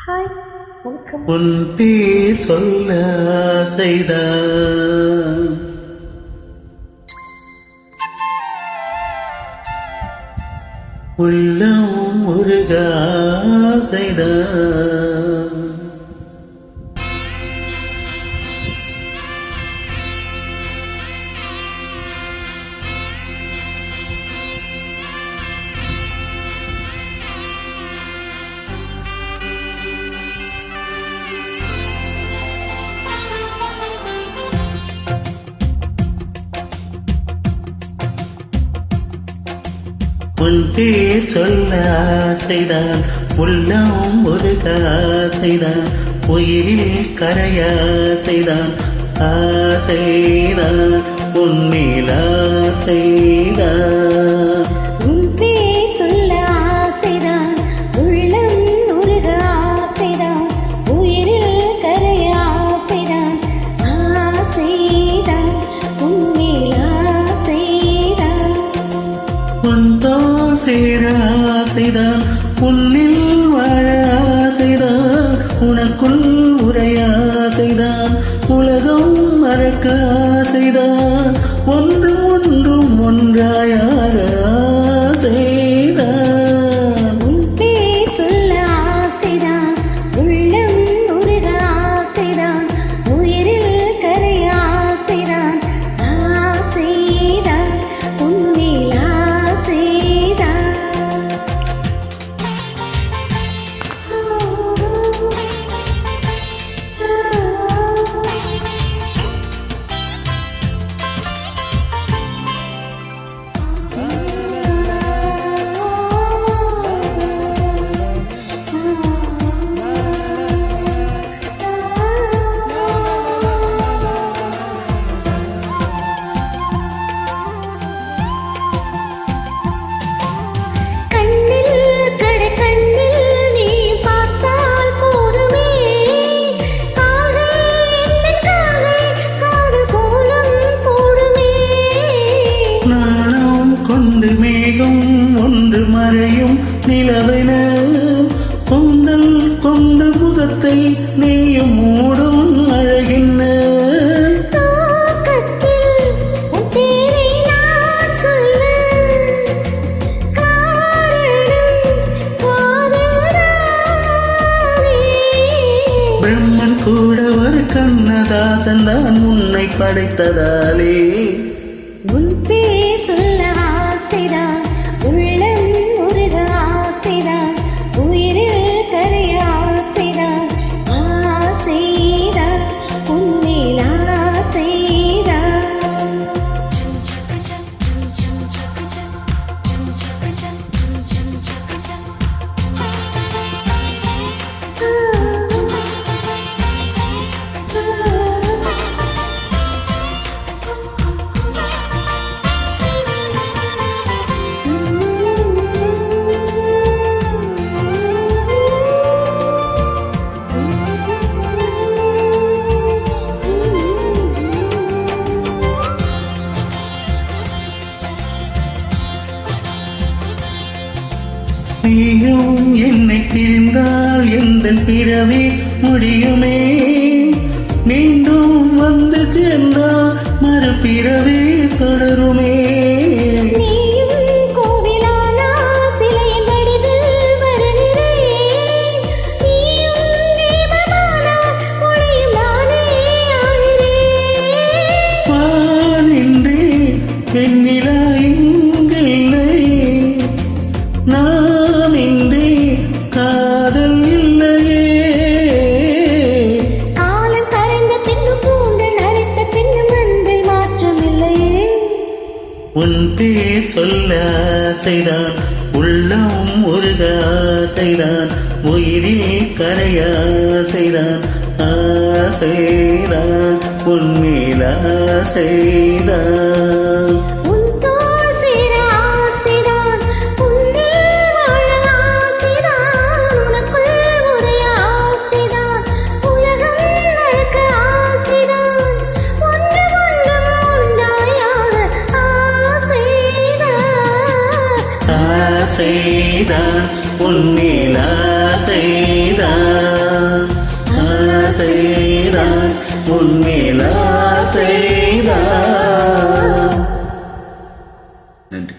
Hi, வணக்கம். உன் பேர் சொல்ல ஆசைதான், உள்ளம் உருக ஆசைதான். உன் பேர் சொல்ல ஆசைதான், உள்ளம் உருக ஆசைதான், உயிரில் கரைய ஆசைதான், ஆசைதான் உன்மேல் ஆசைதான். உன் பேர் சொல்ல ஆசைதான், உள்ளம் உருக ஆசைதான், உயிரில் கரைய ஆசைதான், ஆசைதான் உன்மேல் ஆசைதான். உன் தோல் சேர ஆசைதான், உன்னில் வாழ ஆசைதான், உனக்குள் உரைய ஆசைதான், உலகம் மறக்க ஆசைதான், ஒன்றும் ஒன்றும் ஒன்றாயாக ஆசைதான். உன் பேர் சொல்ல ஆசைதான், உள்ளம் உருக ஆசைதான், உயிரில் கரைய ஆசைதான், ஆசைதான் உன்மேல் ஆசைதான். கொண்டு மேகம் ஒன்று மறையும் நிலவென, கொந்தல் கொண்டு முகத்தை நீயும் மூடும் அழகின்ன. பிரம்மன் கூட ஒரு கண்ணதாசன் தான் உன்னை படைத்ததாலே. உன் பேர் சொல்ல ஆசைதான், உள்ளம் உருக ஆசைதான், உயிரில் கரைய ஆசைதான், ஆசைதான் உன்மேல் ஆசைதான். நீயும் என்னை பிரிந்தால் எந்தன் பிறவி முடியுமே, மீண்டும் வந்து சேர்ந்தால் மறுபிறவி தொடருமே. பெண்ணிலா இங்கில்லை, நாம் இன்றி காதல் இல்லையே. காலம் கரைந்த பின்னும் பூந்தன் அரைத்த பின்னும் அன்பில் மாற்றம் இல்லையே. உன் பேர் சொல்ல ஆசைதான், உள்ளம் உருக ஆசைதான், உயிரில் கரைய ஆசைதான், ஆசைதான் உன்மேல் ஆசைதான். உன் தோள் சேர ஆசைதான், உன்னில் வாழ ஆசைதான், உனக்குள் உரைய ஆசைதான், உலகம் மறக்க ஆசைதான், ஒன்றும் ஒன்றும் ஒன்றாயாக ஆசைதான், ஆசைதான் உன்மேல் ஆசைதான். ஆசைதான் உன்மேல் ஆசைதான். நன்றி.